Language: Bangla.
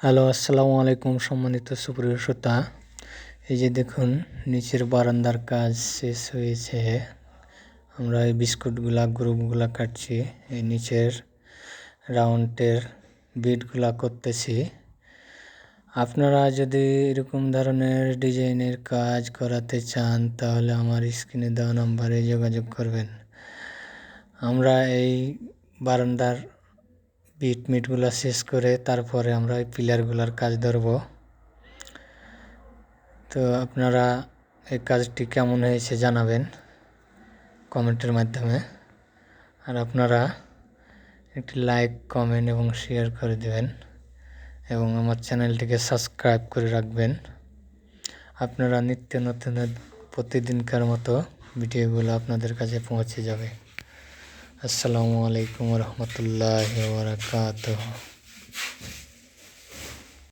হ্যালো, আসসালামু আলাইকুম সম্মানিত সুপ্রিয় শ্রোতা। এই যে দেখুন নিচের বারান্দার কাজ শেষ হয়েছে। আমরা এই বিস্কুটগুলা গ্রুপগুলা কাটছি, এই নিচের রাউন্ডের বিটগুলা করতেছি। আপনারা যদি এরকম ধরনের ডিজাইনের কাজ করাতে চান তাহলে আমার স্ক্রিনে দেওয়া নাম্বারে যোগাযোগ করবেন। আমরা এই বারান্দার মিটগুলা শেষ করে তারপরে আমরা এই পিলারগুলার কাজ ধরব। তো আপনারা এই কাজটি কেমন হয়েছে জানাবেন কমেন্টের মাধ্যমে। আর আপনারা একটি লাইক, কমেন্ট এবং শেয়ার করে দেবেন এবং আমার চ্যানেলটিকে সাবস্ক্রাইব করে রাখবেন। আপনারা নিত্য নতুন প্রতিদিনকার মতো ভিডিওগুলো আপনাদের কাছে পৌঁছে যাবে। আসসালামু আলাইকুম রহমতুল্লাহি ওয়া বারাকাতুহু।